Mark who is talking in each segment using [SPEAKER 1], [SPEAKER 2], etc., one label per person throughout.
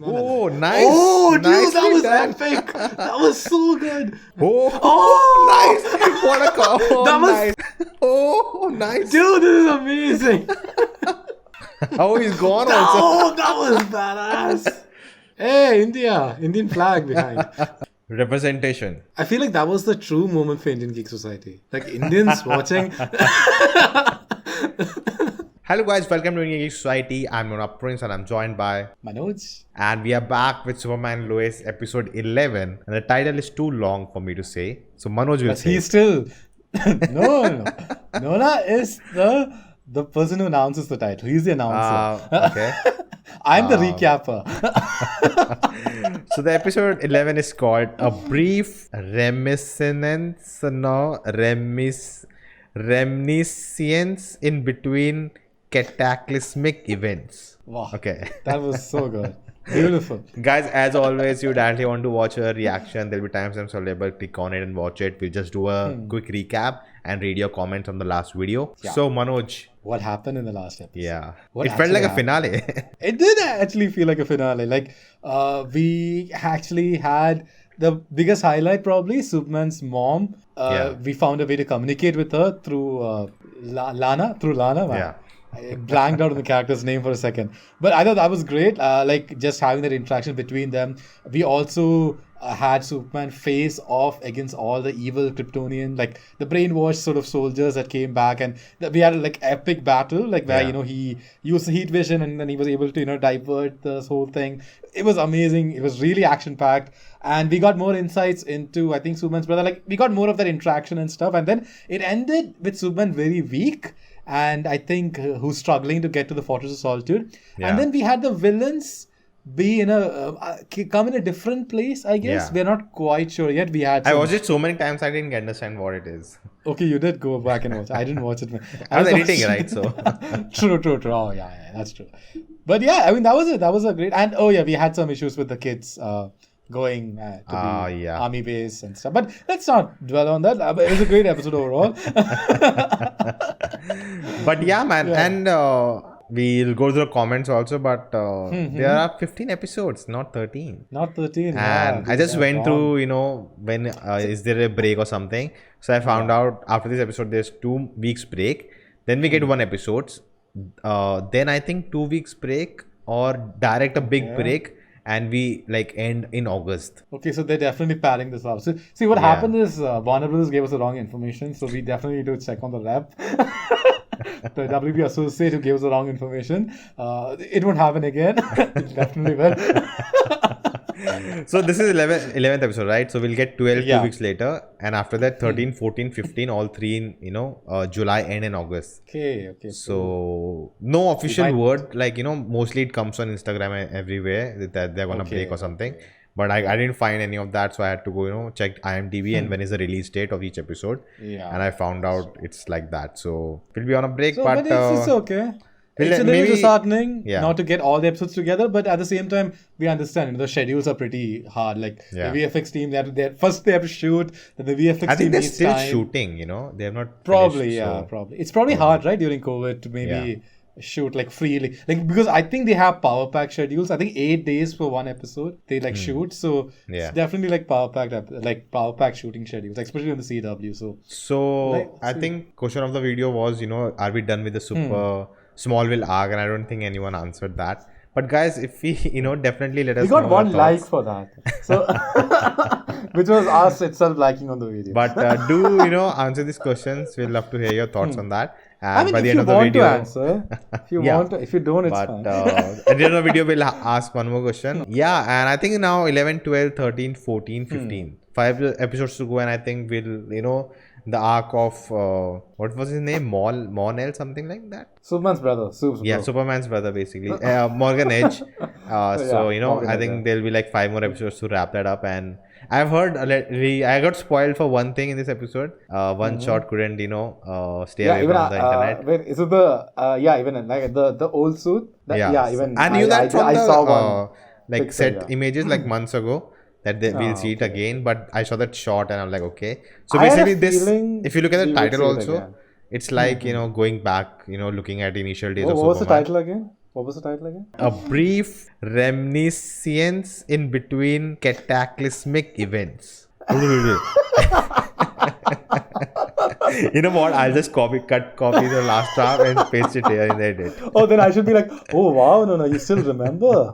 [SPEAKER 1] Oh, nice.
[SPEAKER 2] Oh, dude, that
[SPEAKER 1] Nicely
[SPEAKER 2] was
[SPEAKER 1] done.
[SPEAKER 2] epic. That was so good.
[SPEAKER 1] Oh, nice. What a call. Oh,
[SPEAKER 2] That was-
[SPEAKER 1] nice. Oh, nice.
[SPEAKER 2] Dude, this is amazing.
[SPEAKER 1] Oh, he's gone also.
[SPEAKER 2] Oh, that was badass. Hey, India. Indian flag behind.
[SPEAKER 1] Representation.
[SPEAKER 2] I feel like that was the true moment for Indian Geek Society. Like Indians watching.
[SPEAKER 1] Hello guys, welcome to Indian Geek Society. I'm Nora Prince and I'm joined by
[SPEAKER 2] Manoj.
[SPEAKER 1] and we are back with Superman and Lois episode 11 and the title is too long for me to say. So Manoj will
[SPEAKER 2] But
[SPEAKER 1] say.
[SPEAKER 2] he's still. No. Nora is the person who announces the title. He's the announcer.
[SPEAKER 1] Okay.
[SPEAKER 2] I'm the recapper.
[SPEAKER 1] So the episode 11 is called A Brief Reminiscence in Between Cataclysmic Events.
[SPEAKER 2] Wow.
[SPEAKER 1] Okay.
[SPEAKER 2] That was so good. Beautiful.
[SPEAKER 1] Guys, as always, you directly want to watch a reaction. There'll be timestamps available. Click on it and watch it. We'll just do a quick recap and read your comments on the last video.
[SPEAKER 2] Yeah.
[SPEAKER 1] So Manoj.
[SPEAKER 2] What happened in the last episode?
[SPEAKER 1] Yeah.
[SPEAKER 2] What
[SPEAKER 1] It felt like a
[SPEAKER 2] actually
[SPEAKER 1] finale.
[SPEAKER 2] It did actually feel like a finale. Like, we actually had the biggest highlight, probably Superman's mom. We found a way to communicate with her through Lana. Wow.
[SPEAKER 1] Yeah.
[SPEAKER 2] I blanked out on the character's name for a second. But I thought that was great. Like, just having that interaction between them. We also had Superman face off against all the evil Kryptonian, like the brainwashed sort of soldiers that came back, and we had like epic battle, like where he used the heat vision and then he was able to divert this whole thing. It was amazing. It was really action packed, and we got more insights into I think Superman's brother. Like we got more of that interaction and stuff, and then it ended with Superman very weak. And I think who's struggling to get to the Fortress of Solitude, and then we had the villains be in come in a different place. I guess we're not quite sure yet.
[SPEAKER 1] I watched it so many times I didn't understand what it is.
[SPEAKER 2] Okay, you did go back and watch. I didn't watch it.
[SPEAKER 1] I was editing, right? So
[SPEAKER 2] True. Oh yeah, that's true. But yeah, I mean that was it. That was a great. And we had some issues with the kids going to the army base and stuff. But let's not dwell on that. It was a great episode overall.
[SPEAKER 1] But yeah, man, and we'll go through the comments also. But there are 15 episodes, not 13.
[SPEAKER 2] Not 13.
[SPEAKER 1] And I just went through, when is there a break or something? So I found out after this episode, there's 2 weeks break. Then we get 1 episode. Then I think 2 weeks break or direct a big break. And we end in August. Okay,
[SPEAKER 2] so they're definitely padding this up. So, see, what happened is Warner Brothers gave us the wrong information. So we definitely need to check on the rep. The WB associate who gave us the wrong information. It won't happen again. It definitely will.
[SPEAKER 1] So this is 11th episode, right? So we'll get 12 2 weeks later. And after that, 13, 14, 15, all 3 in, July and in August.
[SPEAKER 2] Okay.
[SPEAKER 1] So no official word. Mostly it comes on Instagram and everywhere that they're going to break or something. But I didn't find any of that. So I had to go, check IMDb and when is the release date of each episode. Yeah. And I found out it's like that. So we'll be on a break.
[SPEAKER 2] But it's okay. It's a little disheartening not to get all the episodes together, but at the same time, we understand the schedules are pretty hard. Like the VFX team, they have to shoot. Then the VFX team
[SPEAKER 1] I think they're
[SPEAKER 2] needs
[SPEAKER 1] still
[SPEAKER 2] time.
[SPEAKER 1] shooting. They have not
[SPEAKER 2] probably
[SPEAKER 1] finished,
[SPEAKER 2] probably it's probably hard, right, during COVID to maybe shoot freely, because I think they have power pack schedules. I think 8 days for 1 episode they shoot, so it's definitely power pack shooting schedules, especially on the CW. So
[SPEAKER 1] I think question of the video was are we done with the super Smallville arc, and I don't think anyone answered that. But guys, if we definitely let us know.
[SPEAKER 2] We got 1 like for that, so which was us itself liking on the video.
[SPEAKER 1] But do answer these questions. We'll love to hear your thoughts on that. And by the end of the video,
[SPEAKER 2] answer, if you want to, if you don't, it's fine.
[SPEAKER 1] At the end of the video, we'll ask 1 more question. And I think now 11, 12, 13, 14, 15, 5 episodes to go, and I think we'll the arc of what was his name, Mon-El, something like that.
[SPEAKER 2] Superman's brother.
[SPEAKER 1] Superman's brother, basically. Morgan Edge. I think there'll be 5 more episodes to wrap that up. And I've heard I got spoiled for one thing in this episode. One shot couldn't stay away from the internet.
[SPEAKER 2] Wait, is it the old suit?
[SPEAKER 1] I knew that from the saw one set images months ago. That we'll see it again, but I saw that shot and I'm like, okay. So basically if you look at the title also, it's going back, looking at initial days of Superman.
[SPEAKER 2] What was the title again? What was the title again?
[SPEAKER 1] A brief reminiscence in between cataclysmic events. You know what? I'll just copy the last draft and paste it here in the edit.
[SPEAKER 2] Oh, then I should be like, oh wow, no, you still remember?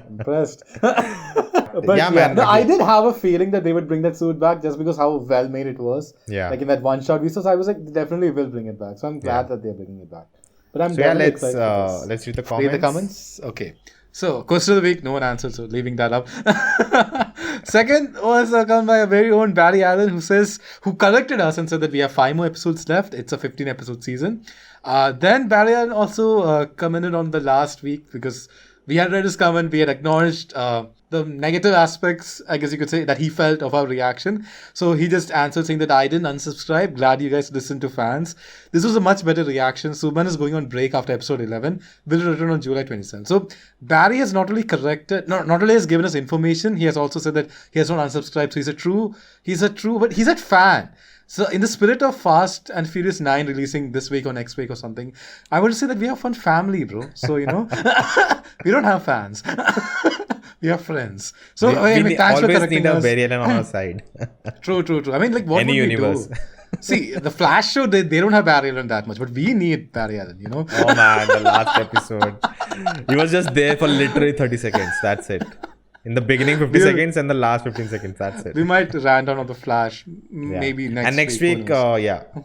[SPEAKER 2] Impressed. But
[SPEAKER 1] Yeah, man.
[SPEAKER 2] no, I did have a feeling that they would bring that suit back just because how well made it was.
[SPEAKER 1] Yeah.
[SPEAKER 2] Like in that one shot we saw, so I was like, definitely will bring it back. So I'm glad that they're bringing it back. But I'm
[SPEAKER 1] So yeah,
[SPEAKER 2] definitely
[SPEAKER 1] let's
[SPEAKER 2] excited for this.
[SPEAKER 1] read the comments.
[SPEAKER 2] Read the comments. Okay. So, question of the week, no one answered, so leaving that up. Second was come by a very own Barry Allen who corrected us and said that we have 5 more episodes left. It's a 15 episode season. Then Barry Allen also commented on the last week because we had read his comment, we had acknowledged the negative aspects, I guess you could say, that he felt of our reaction. So he just answered saying that I didn't unsubscribe. Glad you guys listened to fans. This was a much better reaction. Superman is going on break after episode 11. Will return on July 27th. So Barry has not only has given us information, he has also said that he has not unsubscribed. So he's a fan. So in the spirit of Fast and Furious 9 releasing this week or next week or something, I would say that we have fun family, bro. So, we don't have fans. We have friends. So,
[SPEAKER 1] we
[SPEAKER 2] thanks for
[SPEAKER 1] always
[SPEAKER 2] correcting
[SPEAKER 1] need a
[SPEAKER 2] us.
[SPEAKER 1] Barry Allen on our side.
[SPEAKER 2] True. I mean, like, what
[SPEAKER 1] Any
[SPEAKER 2] would
[SPEAKER 1] universe.
[SPEAKER 2] we do? See, the Flash show, they don't have Barry Allen that much, but we need Barry Allen,
[SPEAKER 1] Oh man, the last episode. He was just there for literally 30 seconds. That's it. In the beginning 50 seconds and the last 15 seconds. That's it.
[SPEAKER 2] We might rant on the Flash
[SPEAKER 1] Yeah.
[SPEAKER 2] maybe next week.
[SPEAKER 1] And next week,
[SPEAKER 2] who knows?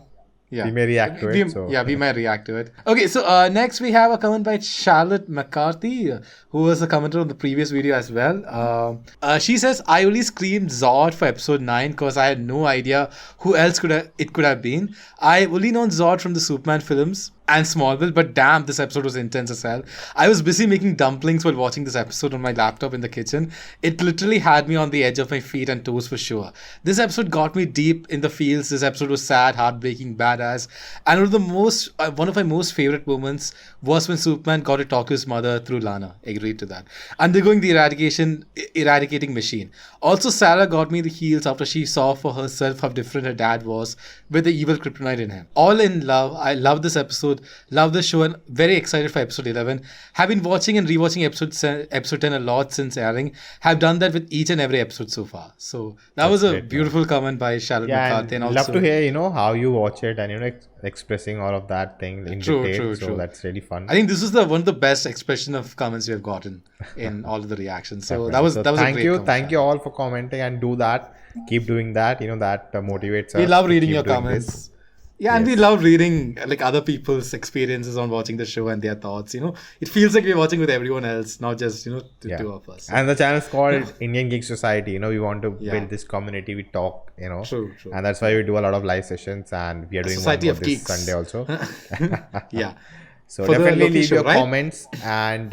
[SPEAKER 1] we may react to it.
[SPEAKER 2] We might react to it. Okay, so next we have a comment by Charlotte McCarthy, who was a commenter on the previous video as well. She says, I only screamed Zod for episode 9 because I had no idea who else it could have been. I only known Zod from the Superman films and Smallville, but damn, this episode was intense as hell. I was busy making dumplings while watching this episode on my laptop in the kitchen. It literally had me on the edge of my feet and toes for sure. This episode got me deep in the feels. This episode was sad, heartbreaking, badass. And one of my most favorite moments was when Superman got to talk to his mother through Lana. Agreed to that. Undergoing the eradicating machine. Also, Sarah got me the heels after she saw for herself how different her dad was with the evil kryptonite in him. All in love. I love this episode. Love the show and very excited for episode 11. Have been watching and rewatching episode 10 a lot since airing. Have done that with each and every episode so far. So that was a beautiful comment by Charlotte McCarthy. And also,
[SPEAKER 1] love to hear, how you watch it and, expressing all of that thing in detail. So that's really fun.
[SPEAKER 2] I think this is one of the best expression of comments we have gotten in all of the reactions. So that was a great comment.
[SPEAKER 1] Thank you all for commenting and do that. Keep doing that. That motivates us.
[SPEAKER 2] We love reading your comments. Yeah, and we love reading other people's experiences on watching the show and their thoughts. It feels like we're watching with everyone else, not just the two of us.
[SPEAKER 1] And the channel is called Indian Geek Society. We want to build this community. We talk.
[SPEAKER 2] True.
[SPEAKER 1] And that's why we do a lot of live sessions, and we are doing
[SPEAKER 2] Society
[SPEAKER 1] one
[SPEAKER 2] of
[SPEAKER 1] more this
[SPEAKER 2] Geeks.
[SPEAKER 1] Sunday also.
[SPEAKER 2] Yeah.
[SPEAKER 1] So
[SPEAKER 2] For
[SPEAKER 1] definitely leave
[SPEAKER 2] show,
[SPEAKER 1] your
[SPEAKER 2] right?
[SPEAKER 1] comments and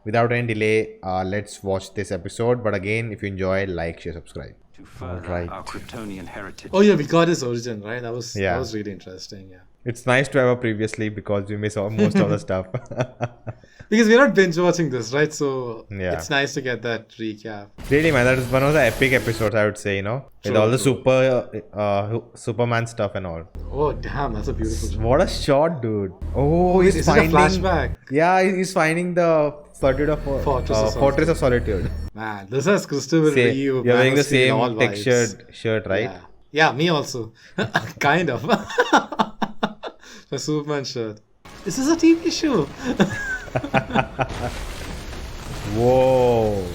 [SPEAKER 1] without any delay, let's watch this episode. But again, if you enjoy, like, share, subscribe.
[SPEAKER 3] To further our Kryptonian heritage.
[SPEAKER 2] Oh yeah, we got his origin, right? That was really interesting. Yeah.
[SPEAKER 1] It's nice to have a previously because we miss most of the stuff.
[SPEAKER 2] Because we're not binge watching this, right? So
[SPEAKER 1] Yeah.
[SPEAKER 2] it's nice to get that recap.
[SPEAKER 1] Really, man, that is one of the epic episodes, I would say, with all the Superman stuff and all.
[SPEAKER 2] Oh damn, that's a beautiful shot.
[SPEAKER 1] What a shot, dude. Oh,
[SPEAKER 2] Is
[SPEAKER 1] he's
[SPEAKER 2] it a
[SPEAKER 1] finding...
[SPEAKER 2] flashback?
[SPEAKER 1] Yeah, he's finding the Fortress of Solitude.
[SPEAKER 2] Man, this has Christopher
[SPEAKER 1] You're
[SPEAKER 2] Reeve.
[SPEAKER 1] wearing the
[SPEAKER 2] Man of Steel, all
[SPEAKER 1] same
[SPEAKER 2] vibes.
[SPEAKER 1] textured shirt, right?
[SPEAKER 2] Yeah, me also. Kind of. The Superman shirt. This is a TV show.
[SPEAKER 1] Whoa.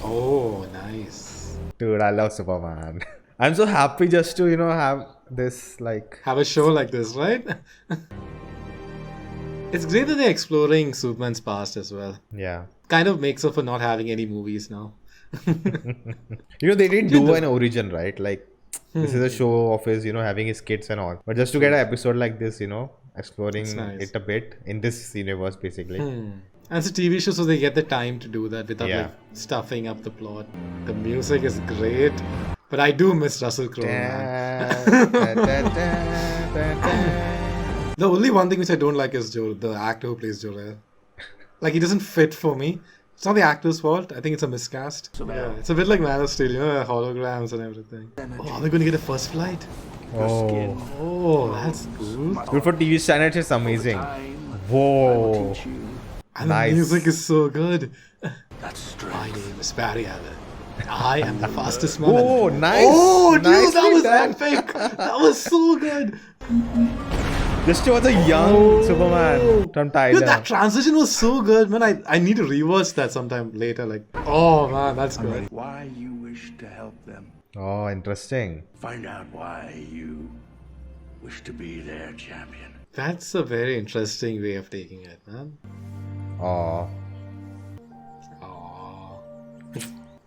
[SPEAKER 2] Oh, nice.
[SPEAKER 1] Dude, I love Superman. I'm so happy just to, have this,
[SPEAKER 2] Have a show like this, right? It's great that they're exploring Superman's past as well.
[SPEAKER 1] Yeah.
[SPEAKER 2] Kind of makes up for not having any movies now.
[SPEAKER 1] They didn't do an origin, right? This is a show of his, having his kids and all. But just to get an episode like this, exploring
[SPEAKER 2] nice.
[SPEAKER 1] it a bit in this universe, basically.
[SPEAKER 2] And it's a TV show, so they get the time to do that without stuffing up the plot. The music is great, but I do miss Russell Crowe, man. The only one thing which I don't like is the actor who plays Jor-El. He doesn't fit for me. It's not the actor's fault. I think it's a miscast. It's a bit like Man of Steel, holograms and everything. Oh, are they going to get a first flight?
[SPEAKER 1] Oh,
[SPEAKER 2] Oh, that's good.
[SPEAKER 1] dude, for TV standards, it's amazing. Whoa.
[SPEAKER 2] And
[SPEAKER 1] Nice.
[SPEAKER 2] the music is so good.
[SPEAKER 3] That's
[SPEAKER 2] My
[SPEAKER 3] strength.
[SPEAKER 2] name is Barry Allen. I am the fastest man.
[SPEAKER 1] Oh, nice.
[SPEAKER 2] Oh, dude, that
[SPEAKER 1] Nicely
[SPEAKER 2] was
[SPEAKER 1] done.
[SPEAKER 2] epic. That was so good.
[SPEAKER 1] This was a young Superman from Tyler.
[SPEAKER 2] Dude, that transition was so good, man. I need to rewatch that sometime later. Like, oh man, that's good.
[SPEAKER 3] Why you wish to help them.
[SPEAKER 1] Oh, interesting.
[SPEAKER 3] Find out why you wish to be their champion.
[SPEAKER 2] That's a very interesting way of taking it, man.
[SPEAKER 1] Oh.
[SPEAKER 2] Oh.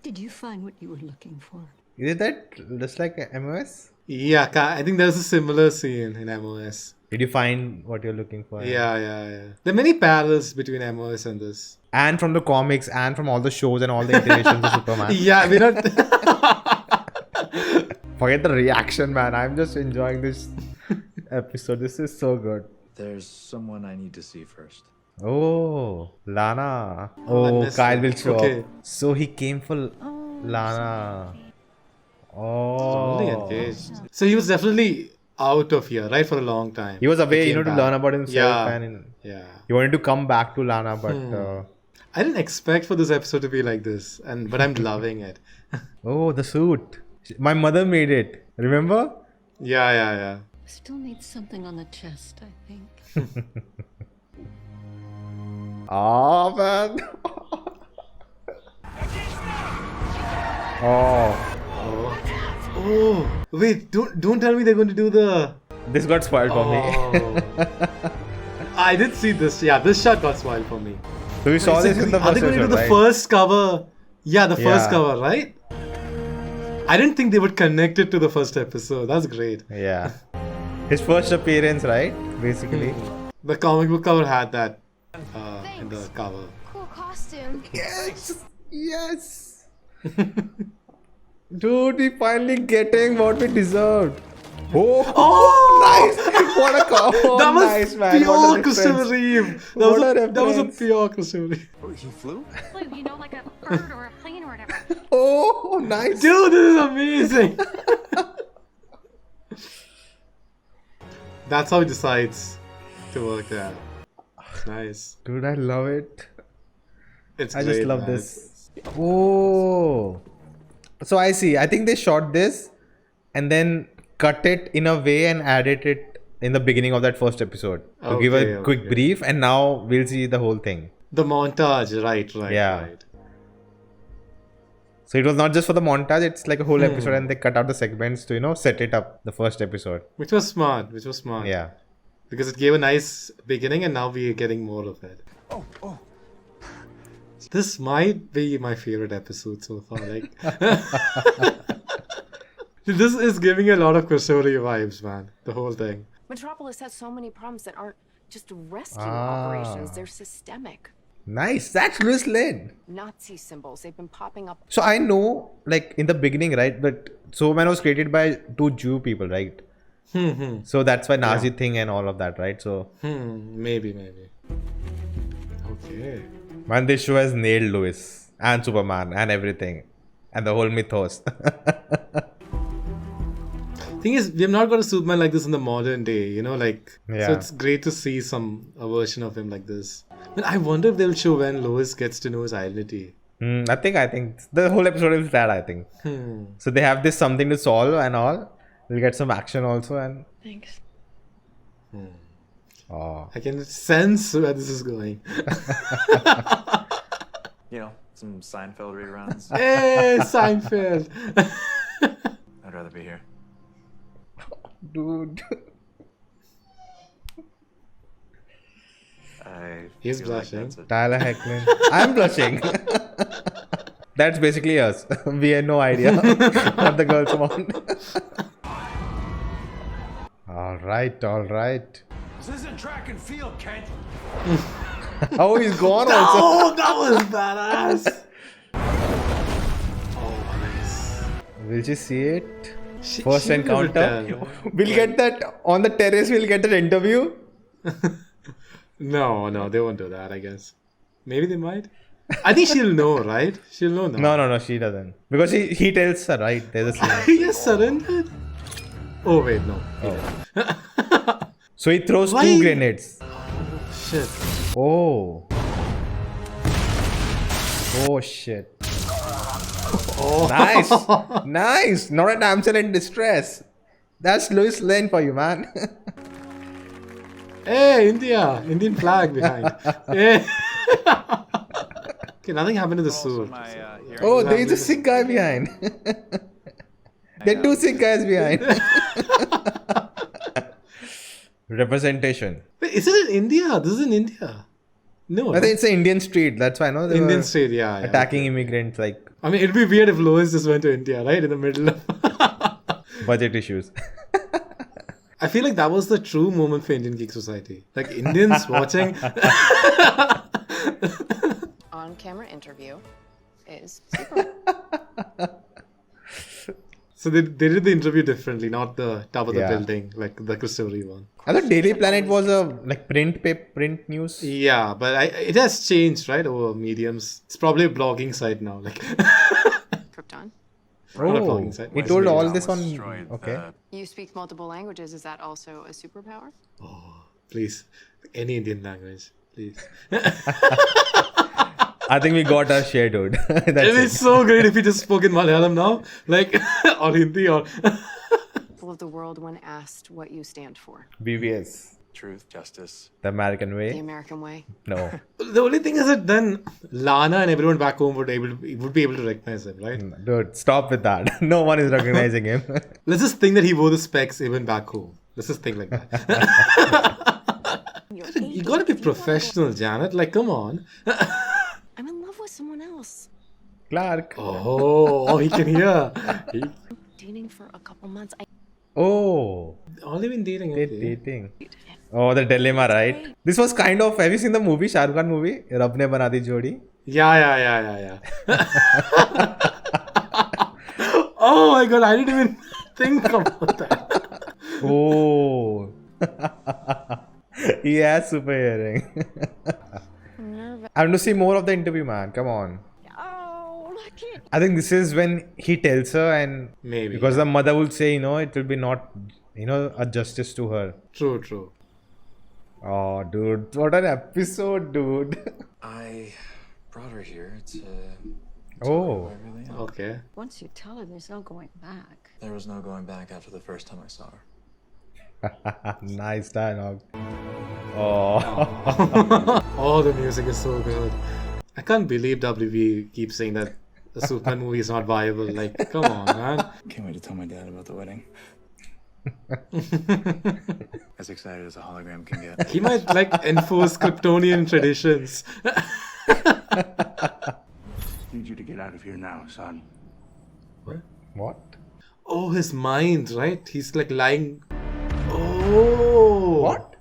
[SPEAKER 4] Did you find what you were looking for?
[SPEAKER 1] Is that just like MOS?
[SPEAKER 2] Yeah, I think there's a similar scene in MOS.
[SPEAKER 1] Did you find what you're looking for?
[SPEAKER 2] Yeah. There are many parallels between MOS and this.
[SPEAKER 1] And from the comics and from all the shows and all the iterations of Superman.
[SPEAKER 2] Yeah, we're not.
[SPEAKER 1] Forget the reaction, man. I'm just enjoying this episode. This is so good.
[SPEAKER 5] There's someone I need to see first.
[SPEAKER 1] Oh, Lana.
[SPEAKER 2] I
[SPEAKER 1] Oh,
[SPEAKER 2] missed
[SPEAKER 1] Kyle
[SPEAKER 2] that.
[SPEAKER 1] will show
[SPEAKER 2] Okay.
[SPEAKER 1] up. So he came for Lana.
[SPEAKER 2] Only
[SPEAKER 1] Oh.
[SPEAKER 2] engaged. So he was definitely out of here, right, for a long time.
[SPEAKER 1] He was away,
[SPEAKER 2] came
[SPEAKER 1] to
[SPEAKER 2] back.
[SPEAKER 1] learn about himself.
[SPEAKER 2] Yeah.
[SPEAKER 1] And
[SPEAKER 2] Yeah.
[SPEAKER 1] he wanted to come back to Lana, but...
[SPEAKER 2] I didn't expect for this episode to be like this, but I'm loving it.
[SPEAKER 1] oh, the suit. My mother made it. Remember?
[SPEAKER 2] Yeah.
[SPEAKER 4] Still needs something on the chest, I think.
[SPEAKER 1] Oh, man. oh.
[SPEAKER 2] Oh, wait! Don't tell me they're going to do the.
[SPEAKER 1] This got spoiled for me.
[SPEAKER 2] Oh. I did see this. Yeah, this shot got spoiled for me.
[SPEAKER 1] So we saw this in the
[SPEAKER 2] Are they
[SPEAKER 1] first
[SPEAKER 2] going to do
[SPEAKER 1] episode,
[SPEAKER 2] the
[SPEAKER 1] right?
[SPEAKER 2] first cover? Yeah, the first
[SPEAKER 1] Yeah.
[SPEAKER 2] cover, right? I didn't think they would connect it to the first episode. That's great.
[SPEAKER 1] Yeah. His first appearance, right? Basically.
[SPEAKER 2] The comic book cover had that in the cover.
[SPEAKER 6] Cool costume.
[SPEAKER 1] Yes. Dude, we finally getting what we deserved. Oh, nice! What a call!
[SPEAKER 2] That was
[SPEAKER 1] nice, man. What
[SPEAKER 2] pure
[SPEAKER 1] a
[SPEAKER 2] Christopher
[SPEAKER 1] reference.
[SPEAKER 2] Reeve.
[SPEAKER 1] What a
[SPEAKER 2] That was a
[SPEAKER 1] reference.
[SPEAKER 2] pure Christopher Reeve.
[SPEAKER 5] Oh, he flew?
[SPEAKER 6] Blue, you know, like a bird or a plane or whatever.
[SPEAKER 1] Oh, nice.
[SPEAKER 2] Dude, this is amazing. That's how he decides to work there. Nice.
[SPEAKER 1] Dude, I love it.
[SPEAKER 2] It's
[SPEAKER 1] I
[SPEAKER 2] great,
[SPEAKER 1] just love
[SPEAKER 2] man.
[SPEAKER 1] this. Oh. So I see. I think they shot this and then cut it in a way and added it in the beginning of that first episode to give a quick
[SPEAKER 2] Okay.
[SPEAKER 1] brief, and now we'll see the whole thing.
[SPEAKER 2] The montage, right.
[SPEAKER 1] Yeah.
[SPEAKER 2] Right.
[SPEAKER 1] So it was not just for the montage, it's like a whole episode and they cut out the segments to, set it up, the first episode.
[SPEAKER 2] Which was smart.
[SPEAKER 1] Yeah.
[SPEAKER 2] Because it gave a nice beginning and now we are getting more of it.
[SPEAKER 5] Oh.
[SPEAKER 2] This might be my favorite episode so far. Like, this is giving a lot of Christopher Reeve vibes, man. The whole thing.
[SPEAKER 7] Metropolis has so many problems that aren't just rescue
[SPEAKER 1] Ah.
[SPEAKER 7] operations, they're systemic.
[SPEAKER 1] Nice. That's Lois Lane.
[SPEAKER 7] Nazi symbols, they've been popping up.
[SPEAKER 1] So I know, like in the beginning, right? But Superman was created by two Jew people, right? So that's why Nazi thing and all of that, right? So
[SPEAKER 2] Maybe. Okay.
[SPEAKER 1] man, this show has nailed Lois and Superman and everything, and the whole mythos.
[SPEAKER 2] Thing is, we've not got a Superman like this in the modern day, So
[SPEAKER 1] Yeah.
[SPEAKER 2] it's great to see a version of him like this. But I wonder if they'll show when Lois gets to know his identity.
[SPEAKER 1] I think the whole episode is that. I think so. They have this something to solve and all. We'll get some action also and.
[SPEAKER 4] Thanks.
[SPEAKER 1] Oh.
[SPEAKER 2] I can sense where this is going.
[SPEAKER 5] Some Seinfeld reruns.
[SPEAKER 2] Hey, Seinfeld.
[SPEAKER 5] I'd rather be here.
[SPEAKER 1] Dude.
[SPEAKER 5] I
[SPEAKER 2] He's
[SPEAKER 5] feel like
[SPEAKER 2] blushing.
[SPEAKER 5] that's it.
[SPEAKER 1] Tyler Hoechlin. I'm blushing. That's basically us. We had no idea what the girls want. All right.
[SPEAKER 3] This isn't track and field, Kent.
[SPEAKER 1] Oh, he's gone also.
[SPEAKER 2] Oh, that was badass. Oh, nice.
[SPEAKER 1] Will you see it?
[SPEAKER 2] She
[SPEAKER 1] First
[SPEAKER 2] will never
[SPEAKER 1] encounter.
[SPEAKER 2] tell.
[SPEAKER 1] We'll get that on the terrace. We'll get that interview.
[SPEAKER 2] No, they won't do that, I guess. Maybe they might. I think she'll know, right? She'll know now.
[SPEAKER 1] No, she doesn't. Because he tells her, right? There's a scene.
[SPEAKER 2] He just surrendered? Oh, wait, no.
[SPEAKER 1] So he throws
[SPEAKER 2] Why?
[SPEAKER 1] 2 grenades.
[SPEAKER 2] Shit. shit.
[SPEAKER 1] Oh. Oh shit. Nice. Nice. Not a damsel in distress. That's Lois Lane for you, man.
[SPEAKER 2] Hey, India! Indian flag behind. Hey. Okay, nothing happened to the suit.
[SPEAKER 1] Oh, there is a sick guy behind. There are two sick guys behind. Representation.
[SPEAKER 2] Wait, is it in India? This is in India. No.
[SPEAKER 1] I think it's an Indian street. That's why I know they
[SPEAKER 2] Indian
[SPEAKER 1] were
[SPEAKER 2] state, yeah.
[SPEAKER 1] attacking immigrants like
[SPEAKER 2] I mean, it'd be weird if Lois just went to India, right? In the middle of.
[SPEAKER 1] budget issues.
[SPEAKER 2] I feel like that was the true moment for Indian geek society. Like Indians watching.
[SPEAKER 7] On-camera interview is Superman.
[SPEAKER 2] So they did the interview differently, not the top of the
[SPEAKER 1] Yeah.
[SPEAKER 2] building, like the Christopher one.
[SPEAKER 1] I thought Daily Planet was a like print news.
[SPEAKER 2] Yeah, but it has changed, right, over mediums. It's probably a blogging site now. Like,
[SPEAKER 7] Krypton.
[SPEAKER 2] Not a
[SPEAKER 1] Oh,
[SPEAKER 2] blogging site.
[SPEAKER 1] he told all this on.
[SPEAKER 5] Destroyed
[SPEAKER 1] Okay.
[SPEAKER 7] You speak multiple languages. Is that also a superpower?
[SPEAKER 2] Please, any Indian language, please.
[SPEAKER 1] I think we got our share, dude. That's
[SPEAKER 2] It
[SPEAKER 1] it.
[SPEAKER 2] is so great if he just spoke in Malayalam now, like, or Hindi, or.
[SPEAKER 7] People of the world, when asked what you stand for,
[SPEAKER 1] BVS,
[SPEAKER 5] Truth, justice.
[SPEAKER 1] the American
[SPEAKER 7] the
[SPEAKER 1] way.
[SPEAKER 7] American way.
[SPEAKER 1] No,
[SPEAKER 2] The only thing is that then Lana and everyone back home would be able to recognize him, right?
[SPEAKER 1] dude, stop with that. No one is recognizing him.
[SPEAKER 2] Let's just think that he wore the specs even back home. Let's just think like that. You gotta be professional, Janet. Like, come on.
[SPEAKER 7] I'm in love with someone else.
[SPEAKER 1] Clark.
[SPEAKER 2] Oh, he can hear.
[SPEAKER 7] Dating for a couple months.
[SPEAKER 1] Oh,
[SPEAKER 2] Only been dating.
[SPEAKER 1] they're
[SPEAKER 2] Okay.
[SPEAKER 1] dating. Oh, the dilemma, right? This was kind of. Have you seen the movie, Shah Rukh Khan movie, Rab Ne Bana Di Jodi?
[SPEAKER 2] Yeah. Oh my god, I didn't even think about that.
[SPEAKER 1] Oh, he has super hearing.
[SPEAKER 7] Nervous.
[SPEAKER 1] I want to see more of the interview, man. Come on.
[SPEAKER 7] Oh, I can't.
[SPEAKER 1] I think this is when he tells her, and
[SPEAKER 2] Maybe.
[SPEAKER 1] because the mother would say, it will be not, a justice to her.
[SPEAKER 2] True.
[SPEAKER 1] Oh, dude, what an episode, dude.
[SPEAKER 5] I brought her here to.
[SPEAKER 1] Oh,
[SPEAKER 5] I really am.
[SPEAKER 2] Okay.
[SPEAKER 4] Once you tell her, there's no going back.
[SPEAKER 5] There was no going back after the first time I saw her.
[SPEAKER 1] nice dialogue. Oh,
[SPEAKER 2] Oh, the music is so good. I can't believe WB keeps saying that the Superman movie is not viable. Like, come on, man.
[SPEAKER 5] Can't wait to tell my dad about the wedding. As excited as a hologram can get.
[SPEAKER 2] He might like enforce Kryptonian traditions.
[SPEAKER 3] Need you to get out of here now, son.
[SPEAKER 1] what?
[SPEAKER 2] Oh, his mind, right? He's like lying. Oh.
[SPEAKER 1] What?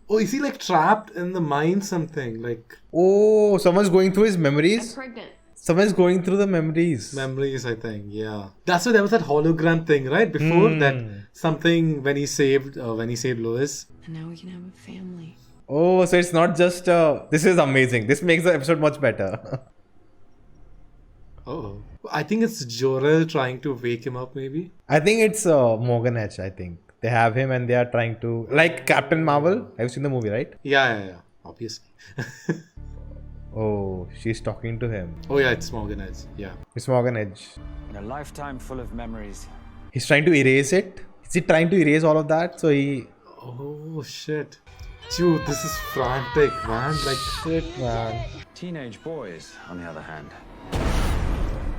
[SPEAKER 2] Oh, is he like trapped in the mind something? Like
[SPEAKER 1] Oh, someone's going through his memories.
[SPEAKER 7] Pregnant.
[SPEAKER 1] Someone's going through the memories.
[SPEAKER 2] memories, I think. Yeah. That's why there was that hologram thing, right? Before that something when he saved Lois.
[SPEAKER 7] And now we can have a family.
[SPEAKER 1] Oh, so it's not just. This is amazing. This makes the episode much better.
[SPEAKER 2] Oh. I think it's Jor-El trying to wake him up, maybe.
[SPEAKER 1] I think it's Morgan Edge. I think they have him and they are trying to, like Captain Marvel. Have you seen the movie, right?
[SPEAKER 2] Yeah. Obviously.
[SPEAKER 1] Oh, she's talking to him.
[SPEAKER 2] Oh yeah, it's Morgan Edge. Yeah.
[SPEAKER 1] It's Morgan Edge.
[SPEAKER 8] In a lifetime full of memories.
[SPEAKER 1] He's trying to erase it. Is he trying to erase all of that? So he.
[SPEAKER 2] Oh shit. Dude, this is frantic, man. Like
[SPEAKER 1] Shit, man.
[SPEAKER 8] Teenage boys, on the other hand.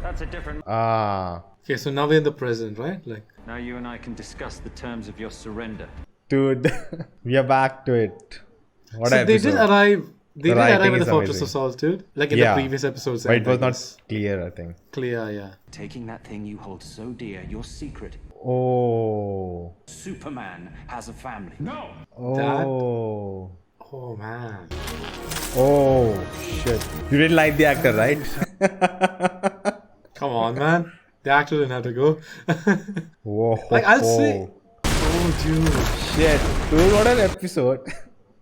[SPEAKER 8] That's a different.
[SPEAKER 1] Ah,
[SPEAKER 2] okay, so now we're in the present, right? Like
[SPEAKER 8] Now you and I can discuss the terms of your surrender.
[SPEAKER 1] dude, we are back to it. What
[SPEAKER 2] so they
[SPEAKER 1] episode?
[SPEAKER 2] did arrive. They
[SPEAKER 1] The
[SPEAKER 2] did arrive
[SPEAKER 1] writing
[SPEAKER 2] at the
[SPEAKER 1] is
[SPEAKER 2] Fortress
[SPEAKER 1] amazing.
[SPEAKER 2] of Solitude, like in
[SPEAKER 1] Yeah.
[SPEAKER 2] the previous episodes.
[SPEAKER 1] But it was
[SPEAKER 2] I
[SPEAKER 1] not
[SPEAKER 2] guess.
[SPEAKER 1] clear, I think.
[SPEAKER 2] Clear. Yeah.
[SPEAKER 8] Taking that thing you hold so dear, your secret.
[SPEAKER 1] Oh.
[SPEAKER 8] Superman has a family. No!
[SPEAKER 1] Oh.
[SPEAKER 2] Oh man.
[SPEAKER 1] Oh shit. You didn't like the actor, right?
[SPEAKER 2] Come on, man. The actor didn't have to go.
[SPEAKER 1] Whoa.
[SPEAKER 2] Like, I'll say- Oh, dude.
[SPEAKER 1] Shit. Dude, what an episode.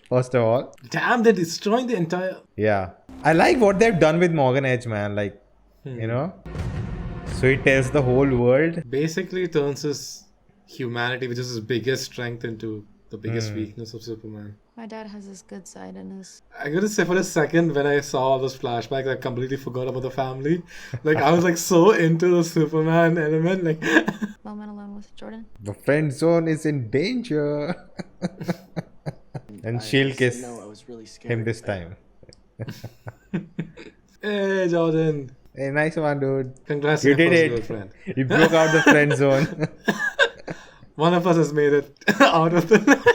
[SPEAKER 1] First of all.
[SPEAKER 2] Damn, they're destroying the entire.
[SPEAKER 1] Yeah. I like what they've done with Morgan Edge, man. Like, So he tells the whole world.
[SPEAKER 2] Basically turns his humanity, which is his biggest strength, into the biggest weakness of Superman.
[SPEAKER 4] My dad has this good side in his.
[SPEAKER 2] I gotta say, for a second, when I saw all those flashbacks, I completely forgot about the family. Like, I was like so into the Superman element. Like,
[SPEAKER 4] Moment alone with Jordan.
[SPEAKER 1] The friend zone is in danger. And she'll kiss him this time.
[SPEAKER 2] hey, Jordan.
[SPEAKER 1] Hey, nice one, dude.
[SPEAKER 2] Congrats,
[SPEAKER 1] You
[SPEAKER 2] on your
[SPEAKER 1] did
[SPEAKER 2] first
[SPEAKER 1] it.
[SPEAKER 2] girlfriend.
[SPEAKER 1] You broke out the friend zone.
[SPEAKER 2] One of us has made it out of the.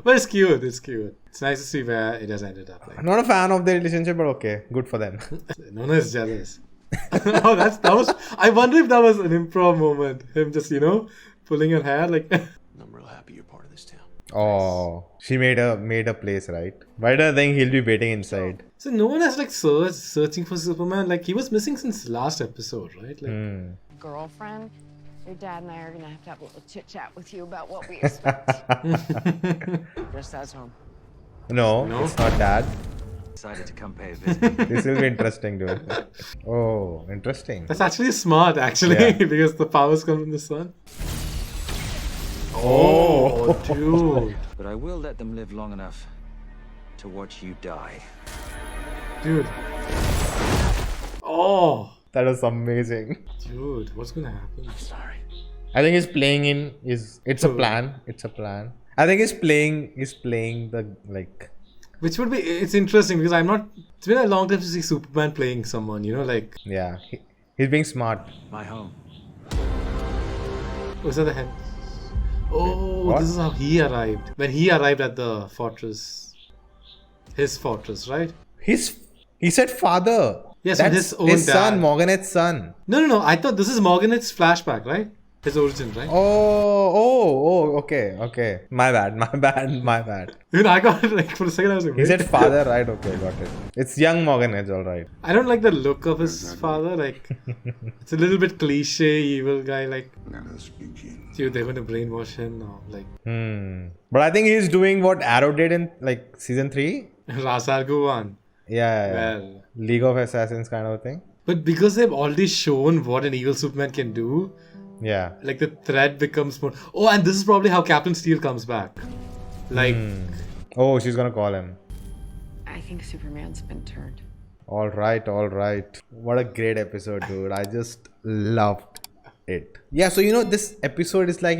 [SPEAKER 2] But it's cute. It's cute. It's nice to see where it has ended up. Like,
[SPEAKER 1] I'm not a fan of their relationship, but okay, good for them.
[SPEAKER 2] Nona is jealous. Oh, that was. I wonder if that was an improv moment. Him just pulling her hair like.
[SPEAKER 3] I'm real happy you're part of this town.
[SPEAKER 1] Oh, she made a place, right? Why do I think he'll be waiting inside?
[SPEAKER 2] So no one has like searching for Superman. Like he was missing since last episode, right? Like,
[SPEAKER 7] Girlfriend, your dad and I are gonna have a little chit chat with you about what we expect. Just as home.
[SPEAKER 1] No, it's not that.
[SPEAKER 8] Decided to come pay a visit.
[SPEAKER 1] This will be interesting, dude. Oh, interesting.
[SPEAKER 2] That's actually smart, actually,
[SPEAKER 1] Yeah.
[SPEAKER 2] because the powers come from the sun.
[SPEAKER 1] Oh,
[SPEAKER 2] Dude.
[SPEAKER 8] But I will let them live long enough to watch you die.
[SPEAKER 2] Dude. Oh.
[SPEAKER 1] that was amazing.
[SPEAKER 2] Dude, what's gonna happen?
[SPEAKER 3] Sorry.
[SPEAKER 1] I think he's playing in it's a plan. It's a plan. I think he's playing the like.
[SPEAKER 2] Which would be, it's interesting because it's been a long time to see Superman playing someone, like.
[SPEAKER 1] Yeah, he's being smart.
[SPEAKER 8] My home.
[SPEAKER 2] Was that the head? Oh,
[SPEAKER 1] What?
[SPEAKER 2] this is how he arrived. When he arrived at the fortress. His fortress, right?
[SPEAKER 1] He said father.
[SPEAKER 2] Yes,
[SPEAKER 1] That's
[SPEAKER 2] his own
[SPEAKER 1] his son,
[SPEAKER 2] dad.
[SPEAKER 1] Morganet's son.
[SPEAKER 2] No. I thought this is Morganet's flashback, right? His origin, right?
[SPEAKER 1] Oh, okay. My bad.
[SPEAKER 2] Even I got it like for a second. I was like,
[SPEAKER 1] He
[SPEAKER 2] wait.
[SPEAKER 1] said father, right? Okay, got it. It's young Morganet's, alright.
[SPEAKER 2] I don't like the look of his father. Like, it's a little bit cliche, evil guy. Like,
[SPEAKER 3] Never speaking.
[SPEAKER 2] dude, they're going to brainwash him or like
[SPEAKER 1] But I think he's doing what Arrow did in like season 3.
[SPEAKER 2] Rasar Guwan.
[SPEAKER 1] Yeah.
[SPEAKER 2] Well,
[SPEAKER 1] League of Assassins kind of thing.
[SPEAKER 2] but because they've already shown what an evil Superman can do,
[SPEAKER 1] Yeah.
[SPEAKER 2] like the threat becomes more. Oh, and this is probably how Captain Steel comes back. Like,
[SPEAKER 1] Oh, she's gonna call him.
[SPEAKER 7] I think Superman's been turned.
[SPEAKER 1] All right. What a great episode, dude. I just loved it. Yeah, so this episode is like,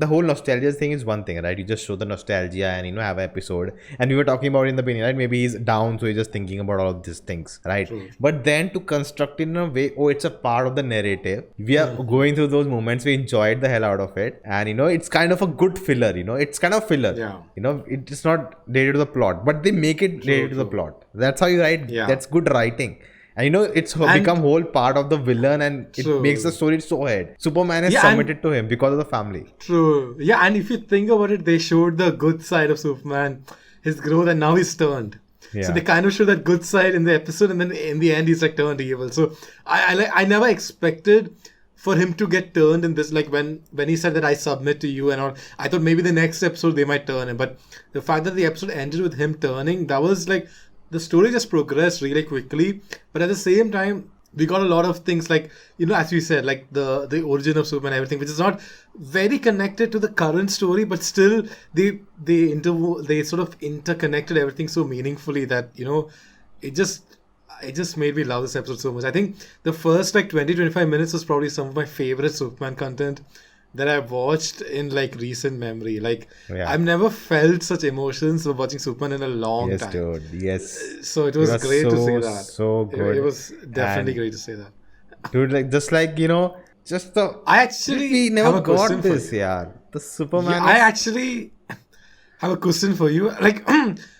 [SPEAKER 1] the whole nostalgia thing is one thing, right? You just show the nostalgia and have an episode. And we were talking about in the beginning, right? Maybe he's down, so he's just thinking about all of these things, right?
[SPEAKER 2] True.
[SPEAKER 1] But then to construct it in a way, it's a part of the narrative. We are going through those moments. We enjoyed the hell out of it, and it's kind of a good filler. It's kind of filler.
[SPEAKER 2] Yeah.
[SPEAKER 1] It's not related to the plot, but they make it related to the plot. That's how you write.
[SPEAKER 2] Yeah.
[SPEAKER 1] That's good writing. And it's become whole part of the villain, and it
[SPEAKER 2] True.
[SPEAKER 1] makes the story so ahead. Superman is
[SPEAKER 2] Yeah, and-
[SPEAKER 1] submitted to him because of the family.
[SPEAKER 2] true. Yeah, and if you think about it, they showed the good side of Superman, his growth, and now he's turned.
[SPEAKER 1] Yeah.
[SPEAKER 2] So they kind of show that good side in the episode, and then in the end, he's like turned evil. So I never expected for him to get turned in this. Like when he said that I submit to you and all, I thought maybe the next episode they might turn him. But the fact that the episode ended with him turning, that was like the story just progressed really quickly. But at the same time, we got a lot of things like, as we said, like the origin of Superman and everything, which is not very connected to the current story, but still they sort of interconnected everything so meaningfully that, it just made me love this episode so much. I think the first 20-25 minutes was probably some of my favorite Superman content that I've watched in recent memory.
[SPEAKER 1] Yeah.
[SPEAKER 2] I've never felt such emotions of watching Superman in a long
[SPEAKER 1] Yes,
[SPEAKER 2] time.
[SPEAKER 1] dude. Yes.
[SPEAKER 2] So it was great to see that.
[SPEAKER 1] So good.
[SPEAKER 2] It was definitely
[SPEAKER 1] And,
[SPEAKER 2] great to say that.
[SPEAKER 1] dude. Just the.
[SPEAKER 2] I actually
[SPEAKER 1] we
[SPEAKER 2] have
[SPEAKER 1] never
[SPEAKER 2] a question
[SPEAKER 1] got
[SPEAKER 2] for
[SPEAKER 1] this,
[SPEAKER 2] you.
[SPEAKER 1] yeah. The Superman.
[SPEAKER 2] Yeah, I actually have a question for you.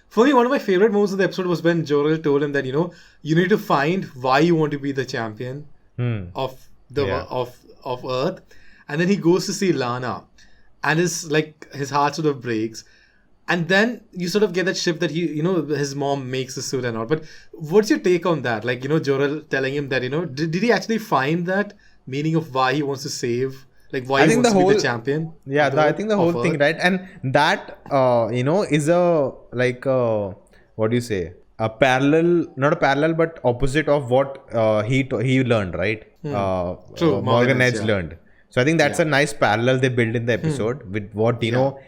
[SPEAKER 2] For me, one of my favorite moments of the episode was when Jor-El told him that you need to find why you want to be the champion of the
[SPEAKER 1] Yeah.
[SPEAKER 2] of Earth, and then he goes to see Lana, and his heart sort of breaks, and then you sort of get that shift that his mom makes the suit and all. But what's your take on that? Jor-El telling him that did he actually find that meaning of why he wants to save? Why
[SPEAKER 1] I
[SPEAKER 2] he
[SPEAKER 1] think
[SPEAKER 2] wants
[SPEAKER 1] the
[SPEAKER 2] to be
[SPEAKER 1] whole-
[SPEAKER 2] the champion?
[SPEAKER 1] Yeah, I think the whole thing,
[SPEAKER 2] Earth?
[SPEAKER 1] right? And that, is a what do you say? A parallel, not a parallel, but opposite of what he learned, right?
[SPEAKER 2] True,
[SPEAKER 1] Morgan
[SPEAKER 2] Edge,
[SPEAKER 1] Edge
[SPEAKER 2] yeah.
[SPEAKER 1] learned. So I think that's a nice parallel they built in the episode with what you know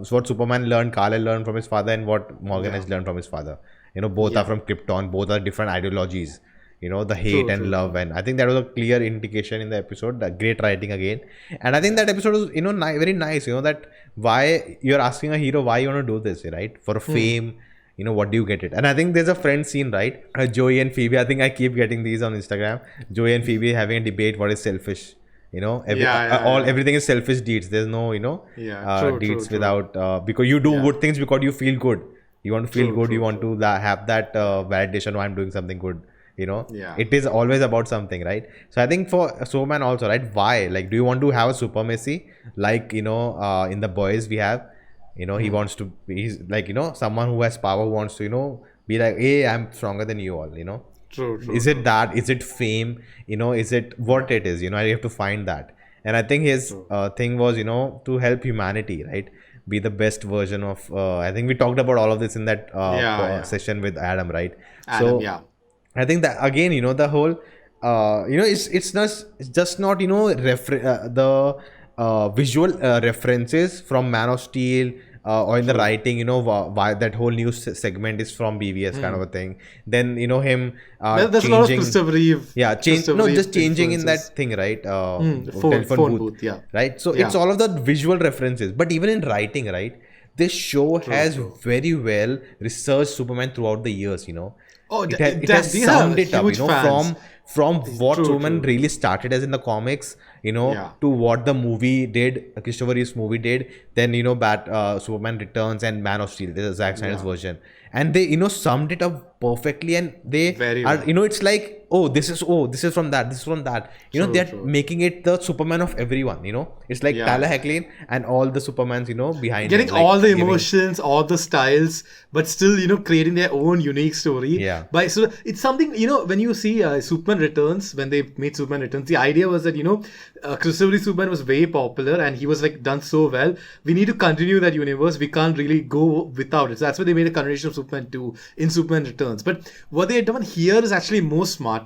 [SPEAKER 1] what Superman learned, Kal learned from his father, and what Morgan has learned from his father. You know, both are from Krypton, both are different ideologies. You know, the hate and love, and I think that was a clear indication in the episode. The great writing again, and I think that episode was very nice. You know, that why you're asking a hero why you want to do this, right? For fame. You know, what do you get it? And I think there's a friend scene, right? Joey and Phoebe. I think I keep getting these on Instagram. Joey and Phoebe having a debate. What is selfish? You know, everything is selfish deeds. There's no, deeds without because you do good things because you feel good. You want to feel good. You want to have that validation. Oh, I'm doing something good. You know, it is always about something, right? So I think for Superman also, right? Why? Like, do you want to have a supremacy like in the boys we have? You know, he wants to. He's like someone who has power who wants to be like, hey, I'm stronger than you all. You know.
[SPEAKER 2] True.
[SPEAKER 1] Is it that? Is it fame? Is it what it is? You have to find that. And I think his thing was to help humanity, right? Be the best version of. I think we talked about all of this in that session with Adam, right? I think that again, the whole, it's just not the visual references from Man of Steel. Or in the writing, why that whole news segment is from BVS kind of a thing. Then him
[SPEAKER 2] there's a lot of Christopher Reeve.
[SPEAKER 1] Just changing in that thing, right?
[SPEAKER 2] Phone booth,
[SPEAKER 1] right. So it's all of the visual references. But even in writing, right, this show has very well researched Superman throughout the years. It has summed it up. From what Superman really started as in the comics, to what the movie did, Christopher Reeve's movie did, then Superman Returns and Man of Steel, the Zack Snyder's version, and they summed it up perfectly, and they are it's like this is from that, they're making it the Superman of everyone. It's like Tyler Hoechlin and all the Supermans behind
[SPEAKER 2] getting
[SPEAKER 1] him, like,
[SPEAKER 2] all the emotions, all the styles, but still creating their own unique story. So it's something when you see Superman Returns, when they made Superman Returns, the idea was that Christopher Reeve Superman was very popular and he was like done so well. We need to continue that universe. We can't really go without it. So that's why they made a continuation of Superman 2 in Superman Returns. But what they had done here is actually more smarter.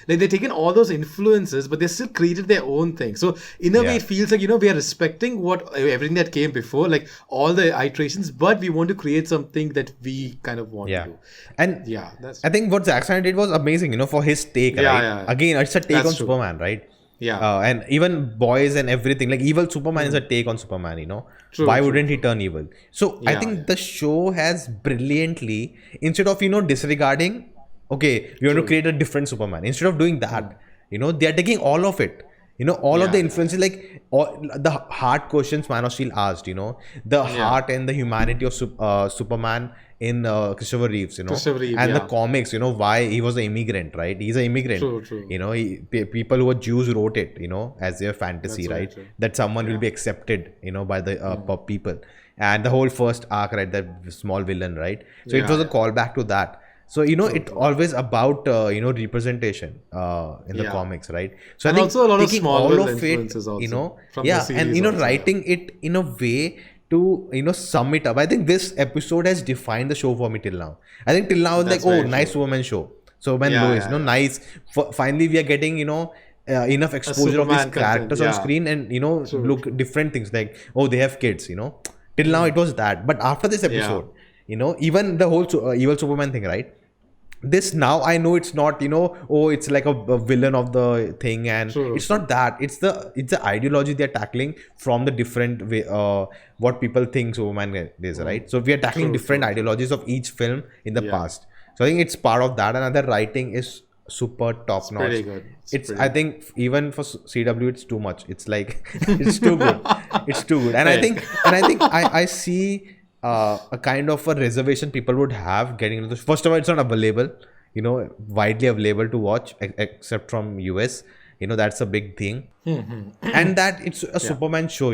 [SPEAKER 2] Like they've taken all those influences, but they still created their own thing. So in a way, it feels like we are respecting everything that came before, like all the iterations, but we want to create something that we kind of want to do.
[SPEAKER 1] And I think what Zack Snyder did was amazing. For his take. Again, it's a take on true. Superman, right? And even boys and everything, like evil Superman is a take on Superman. Why wouldn't he turn evil? So I think the show has brilliantly, instead of disregarding, okay, we want to create a different Superman, instead of doing that, they are taking all of it. All of the influences, like all the hard questions Man of Steel asked, the heart and the humanity of Superman in Christopher Reeves,
[SPEAKER 2] Christopher Reeve,
[SPEAKER 1] and the comics, why he was an immigrant, right? He's an immigrant.
[SPEAKER 2] True.
[SPEAKER 1] People who were Jews wrote it, as their fantasy, right? That someone will be accepted, by the people. And the whole first arc, right? That small villain, right? So it was a callback to that. So it's always about representation in the comics, right? So
[SPEAKER 2] and
[SPEAKER 1] I think
[SPEAKER 2] also a lot of
[SPEAKER 1] taking
[SPEAKER 2] small
[SPEAKER 1] all of
[SPEAKER 2] influences
[SPEAKER 1] it,
[SPEAKER 2] also,
[SPEAKER 1] and writing it in a way to sum it up. I think this episode has defined the show for me till now. I think till now it's like, nice Superman show, Superman Lois, nice. Finally we are getting enough exposure of these characters on screen, and look different things like they have kids. Till now it was that, but after this episode, even the whole evil Superman thing, right? This now I know it's not it's like a villain of the thing, and it's not that, it's the ideology they're tackling from the different way what people think Superman is, right? So we are tackling different ideologies of each film in the past. So I think it's part of that, and the writing is super top notch.
[SPEAKER 2] Pretty good.
[SPEAKER 1] I think even for CW it's too much. It's like it's too good. It's too good. And I think I see a kind of a reservation people would have getting into this. First of all, it's not available, widely available to watch except from US. That's a big thing. And that it's a Superman show,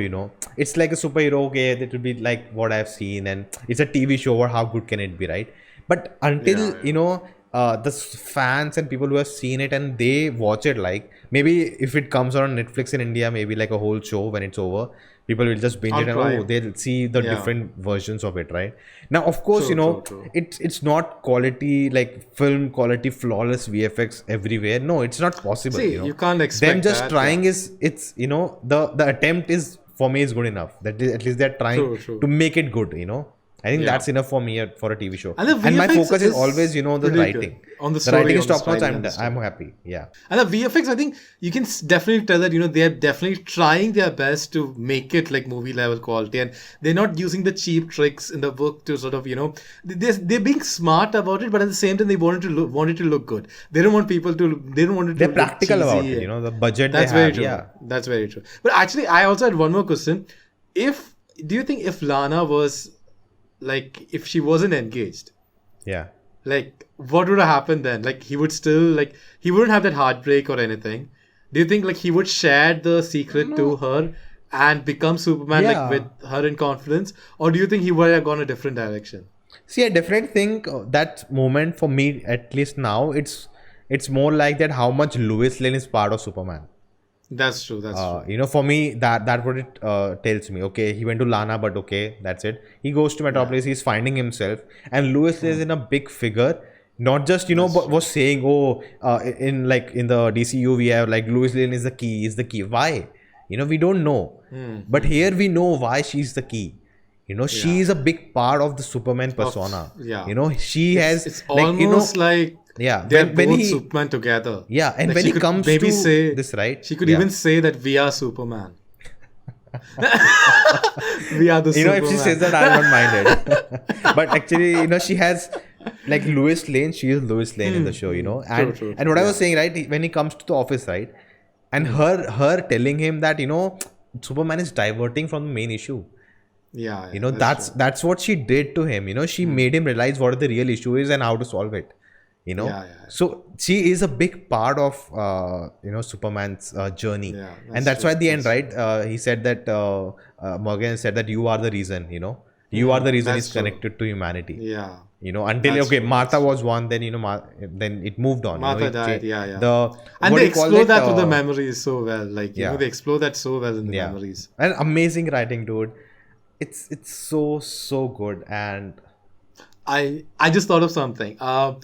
[SPEAKER 1] it's like a superhero. Okay, it will be like what I've seen, and it's a TV show, or how good can it be, right? But until the fans and people who have seen it and they watch it, like maybe if it comes on Netflix in India, maybe like a whole show when it's over, People will just binge
[SPEAKER 2] I'll
[SPEAKER 1] it and
[SPEAKER 2] try.
[SPEAKER 1] they'll see the
[SPEAKER 2] Yeah.
[SPEAKER 1] different versions of it, right? Now, of course,
[SPEAKER 2] True, true.
[SPEAKER 1] it's not quality, like film quality, flawless VFX everywhere. No, it's not possible.
[SPEAKER 2] See, you can't expect
[SPEAKER 1] them just
[SPEAKER 2] that,
[SPEAKER 1] trying
[SPEAKER 2] yeah.
[SPEAKER 1] it's the attempt is, for me, is good enough. That is, at least they're trying
[SPEAKER 2] True.
[SPEAKER 1] to make it good. I think
[SPEAKER 2] Yeah.
[SPEAKER 1] that's enough for me for a TV show.
[SPEAKER 2] And the
[SPEAKER 1] my
[SPEAKER 2] VFX
[SPEAKER 1] focus is
[SPEAKER 2] is
[SPEAKER 1] always, the
[SPEAKER 2] pretty good.
[SPEAKER 1] writing.
[SPEAKER 2] On the
[SPEAKER 1] The
[SPEAKER 2] story,
[SPEAKER 1] writing is
[SPEAKER 2] on the
[SPEAKER 1] top notch.
[SPEAKER 2] story and the
[SPEAKER 1] I'm happy. Yeah.
[SPEAKER 2] And the VFX, I think you can definitely tell that, they're definitely trying their best to make it like movie level quality. And they're not using the cheap tricks in the book to sort of, they're being smart about it, but at the same time, they want it to look good. They don't want people to, they don't want it to
[SPEAKER 1] They're
[SPEAKER 2] look
[SPEAKER 1] practical about
[SPEAKER 2] cheesy.
[SPEAKER 1] it. The budget
[SPEAKER 2] That's
[SPEAKER 1] they
[SPEAKER 2] very
[SPEAKER 1] have.
[SPEAKER 2] true.
[SPEAKER 1] Yeah.
[SPEAKER 2] That's very true. But actually, I also had one more question. Do you think if Lana was, like, if she wasn't engaged,
[SPEAKER 1] Yeah.
[SPEAKER 2] like, what would have happened then? Like, he would still, like, he wouldn't have that heartbreak or anything. Do you think, like, he would share the secret to her and become Superman,
[SPEAKER 1] Yeah.
[SPEAKER 2] like, with her in confidence? Or do you think he would have gone a different direction?
[SPEAKER 1] See, I definitely think that moment for me, at least now, it's more like that how much Lois Lane is part of Superman.
[SPEAKER 2] That's true. That's true.
[SPEAKER 1] For me, that what it tells me. Okay, he went to Lana, but okay, that's it. He goes to Metropolis. He's finding himself, and Lois is in a big figure. Not just but was saying, in the DCU we have like Lois Lane is the key. Why? We don't know. But here we know why she's the key. She is a big part of the Superman persona. She has.
[SPEAKER 2] It's almost like
[SPEAKER 1] yeah,
[SPEAKER 2] they're
[SPEAKER 1] when
[SPEAKER 2] both
[SPEAKER 1] he-
[SPEAKER 2] Superman together.
[SPEAKER 1] Yeah, and
[SPEAKER 2] Like,
[SPEAKER 1] when
[SPEAKER 2] she
[SPEAKER 1] he
[SPEAKER 2] could
[SPEAKER 1] comes
[SPEAKER 2] maybe
[SPEAKER 1] to
[SPEAKER 2] say
[SPEAKER 1] this, right?
[SPEAKER 2] She could
[SPEAKER 1] Yeah.
[SPEAKER 2] even say that we are Superman. We are the Superman.
[SPEAKER 1] If she says that, I won't mind it. But actually, she has like Lois Lane. She is Lois Lane in the show, And
[SPEAKER 2] True.
[SPEAKER 1] and what I was saying, right? When he comes to the office, right, and her telling him that Superman is diverting from the main issue.
[SPEAKER 2] Yeah,
[SPEAKER 1] That's what she did to him. She made him realize what the real issue is and how to solve it. So she is a big part of Superman's journey.
[SPEAKER 2] Yeah,
[SPEAKER 1] And
[SPEAKER 2] that's
[SPEAKER 1] that's why
[SPEAKER 2] true.
[SPEAKER 1] at the end, right, he said that Morgan said that you are the reason. You are the reason
[SPEAKER 2] that's
[SPEAKER 1] he's
[SPEAKER 2] true.
[SPEAKER 1] connected to humanity.
[SPEAKER 2] Yeah.
[SPEAKER 1] Until
[SPEAKER 2] That's
[SPEAKER 1] okay,
[SPEAKER 2] true,
[SPEAKER 1] Martha was one, then then it moved on.
[SPEAKER 2] Martha
[SPEAKER 1] it
[SPEAKER 2] died,
[SPEAKER 1] cha-
[SPEAKER 2] yeah.
[SPEAKER 1] The
[SPEAKER 2] And
[SPEAKER 1] what
[SPEAKER 2] they
[SPEAKER 1] do you call
[SPEAKER 2] explore
[SPEAKER 1] it?
[SPEAKER 2] that with the memories so well. Like,
[SPEAKER 1] yeah.
[SPEAKER 2] they explore that so well in the
[SPEAKER 1] Yeah,
[SPEAKER 2] memories.
[SPEAKER 1] and amazing writing, dude. It's so good, and
[SPEAKER 2] I just thought of something. A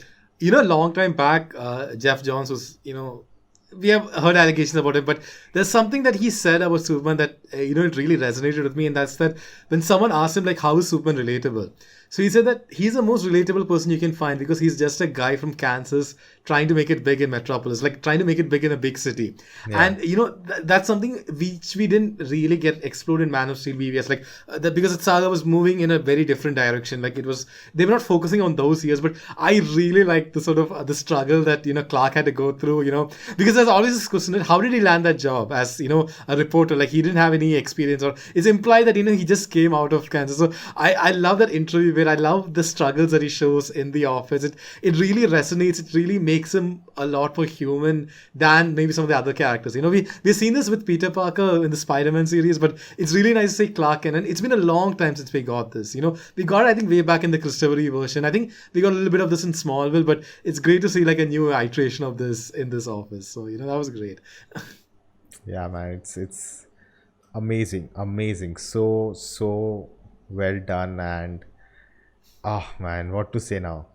[SPEAKER 2] long time back, Jeff Johns was, we have heard allegations about him, but there's something that he said about Superman that, it really resonated with me. And that's that when someone asked him, like, how is Superman relatable? So he said that he's the most relatable person you can find because he's just a guy from Kansas trying to make it big in Metropolis, like trying to make it big in a big city.
[SPEAKER 1] Yeah.
[SPEAKER 2] And, that's something which we didn't really get explored in Man of Steel BVS, like because the saga was moving in a very different direction. Like they were not focusing on those years, but I really like the sort of the struggle that, Clark had to go through, because there's always this question, how did he land that job as, a reporter? Like he didn't have any experience, or it's implied that, he just came out of Kansas. So I love that interview where I love the struggles that he shows in the office. It really resonates. It really makes him a lot more human than maybe some of the other characters. We've seen this with Peter Parker in the Spider-Man series, but it's really nice to see Clark Kent. And it's been a long time since we got this. We got it, I think, way back in the Christopher Reeve version. I think we got a little bit of this in Smallville, but it's great to see like a new iteration of this in this office. So, that was great.
[SPEAKER 1] yeah, man, it's amazing, so well done. And man, what to say now?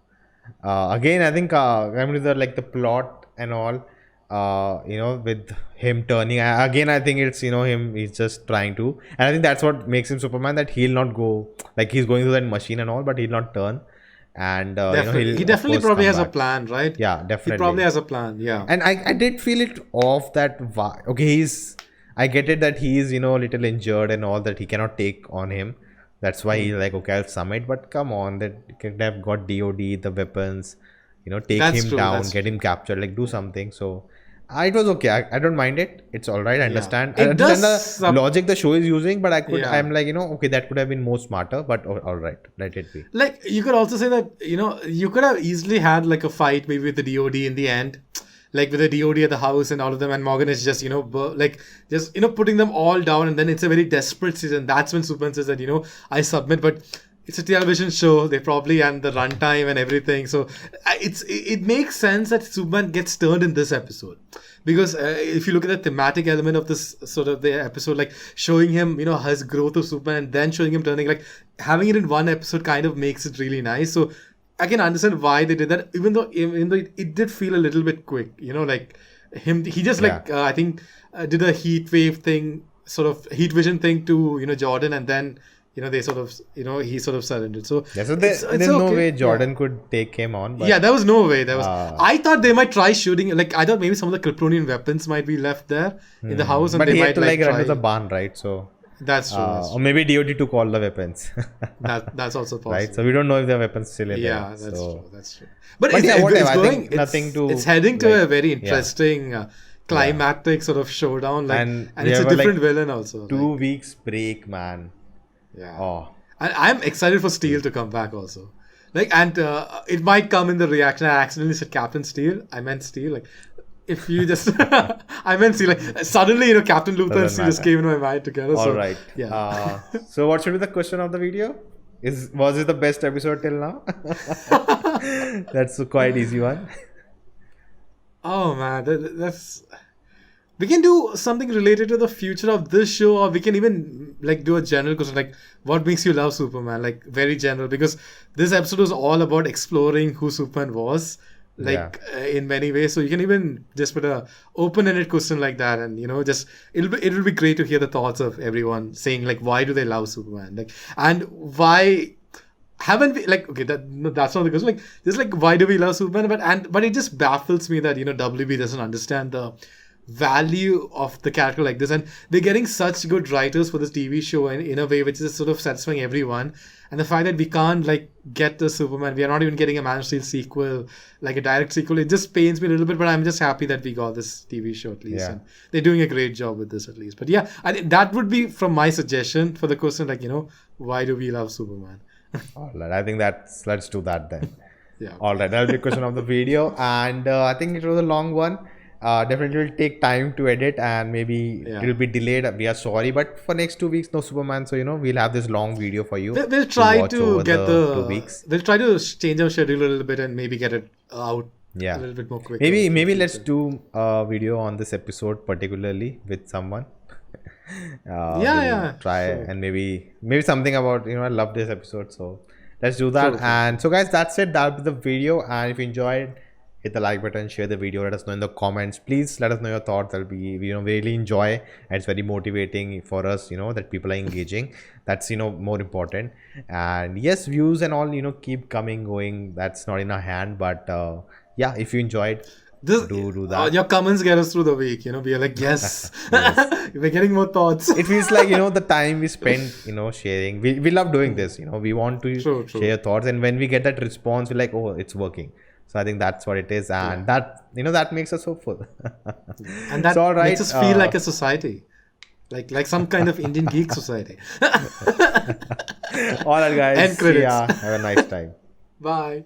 [SPEAKER 1] Again, I think coming to the plot and all, with him turning again, I think it's him, he's just trying to, and I think that's what makes him Superman, that he'll not go, like, he's going through that machine and all, but he'll not turn. And
[SPEAKER 2] Definitely.
[SPEAKER 1] he'll,
[SPEAKER 2] He
[SPEAKER 1] of
[SPEAKER 2] definitely
[SPEAKER 1] course,
[SPEAKER 2] probably
[SPEAKER 1] come
[SPEAKER 2] has a
[SPEAKER 1] back.
[SPEAKER 2] plan, right?
[SPEAKER 1] Yeah, definitely.
[SPEAKER 2] He probably has a plan, yeah.
[SPEAKER 1] And I did feel it off that okay, I get it that he is a little injured and all, that he cannot take on him. That's why he's like, okay, I'll summit. But come on, that could have got DOD, the weapons, take
[SPEAKER 2] That's
[SPEAKER 1] him
[SPEAKER 2] true,
[SPEAKER 1] down,
[SPEAKER 2] that's
[SPEAKER 1] get him captured, like do something. So it was okay. I don't mind it. It's all right. I understand.
[SPEAKER 2] It
[SPEAKER 1] I understand
[SPEAKER 2] does
[SPEAKER 1] the logic the show is using, but
[SPEAKER 2] Yeah.
[SPEAKER 1] I'm like, okay, that could have been more smarter, but all right, let it be.
[SPEAKER 2] Like, you could also say that, you could have easily had like a fight maybe with the DOD in the end. Like with the DOD at the house and all of them, and Morgan is just, putting them all down, and then it's a very desperate season. That's when Superman says that, I submit. But it's a television show. They probably and the runtime and everything. So it makes sense that Superman gets turned in this episode. Because if you look at the thematic element of this sort of the episode, like showing him, his growth of Superman and then showing him turning, like having it in one episode kind of makes it really nice. So I can understand why they did that, even though it did feel a little bit quick, like he just I think did a heat wave thing, sort of heat vision thing to, Jordan, and then, they sort of, he sort of surrendered. So
[SPEAKER 1] there's no way Jordan could take him on. But,
[SPEAKER 2] there was no way. I thought they might try shooting. Like, I thought maybe some of the Kryptonian weapons might be left there in the house. And
[SPEAKER 1] but
[SPEAKER 2] they
[SPEAKER 1] he
[SPEAKER 2] might
[SPEAKER 1] had to
[SPEAKER 2] try.
[SPEAKER 1] run to the barn, right? So
[SPEAKER 2] that's true.
[SPEAKER 1] or maybe DOD took all the weapons.
[SPEAKER 2] That's also possible.
[SPEAKER 1] Right? So we don't know if the weapons still in there.
[SPEAKER 2] That's
[SPEAKER 1] so.
[SPEAKER 2] true. That's true. But it's heading to a very interesting climactic sort of showdown. And it's a different villain also.
[SPEAKER 1] 2 weeks break, man.
[SPEAKER 2] Yeah.
[SPEAKER 1] Oh.
[SPEAKER 2] And I'm excited for Steel to come back also. It might come in the reaction. I accidentally said Captain Steel. I meant Steel. Like, if you just... I meant Steel. Like, suddenly, Captain Luther and Steel just came in my mind together.
[SPEAKER 1] All
[SPEAKER 2] so,
[SPEAKER 1] right.
[SPEAKER 2] Yeah.
[SPEAKER 1] So what should be the question of the video? Was it the best episode till now? That's a quite easy one.
[SPEAKER 2] Oh, man. That's... We can do something related to the future of this show, or we can even do a general question like, what makes you love Superman? Like, very general, because this episode was all about exploring who Superman was, in many ways. So you can even just put a open-ended question like that, and just it'll be great to hear the thoughts of everyone saying why do they love Superman, and why haven't we that's not the question. Just why do we love Superman? But it just baffles me that WB doesn't understand the value of the character like this, and they're getting such good writers for this TV show in a way which is sort of satisfying everyone. And the fact that we can't get the Superman, we are not even getting a Man of Steel sequel, a direct sequel, it just pains me a little bit. But I'm just happy that we got this TV show at least, and they're doing a great job with this at least. But yeah, I think that would be from my suggestion for the question, why do we love Superman?
[SPEAKER 1] All right, I think let's do that then.
[SPEAKER 2] Yeah.
[SPEAKER 1] All right, that'll be the question of the video, and I think it was a long one. Definitely will take time to edit, and maybe it'll be delayed. We are sorry, but for next 2 weeks no Superman, so we'll have this long video for you.
[SPEAKER 2] We'll try to get the
[SPEAKER 1] 2 weeks.
[SPEAKER 2] We'll try to change our schedule a little bit and maybe get it out a little bit more quickly.
[SPEAKER 1] Maybe let's do a video on this episode particularly with someone. Try and maybe something about I love this episode, so let's do that. And so guys, that's it. That'll be the video, and if you enjoyed, hit the like button, share the video, let us know in the comments. Please let us know your thoughts. That'll be, we really enjoy, and it's very motivating for us, that people are engaging. That's more important. And yes, views and all keep going. That's not in our hand, but if you enjoyed, do that.
[SPEAKER 2] Your comments get us through the week. We are like, yes. We're getting more thoughts.
[SPEAKER 1] It feels like the time we spend sharing. We love doing this. We want to share your thoughts, and when we get that response, we're like, oh, it's working. So I think that's what it is, and that that makes us hopeful.
[SPEAKER 2] And that makes us feel like a society, like some kind of Indian geek society.
[SPEAKER 1] All right, guys.
[SPEAKER 2] End credits.
[SPEAKER 1] See ya. Have a nice time.
[SPEAKER 2] Bye.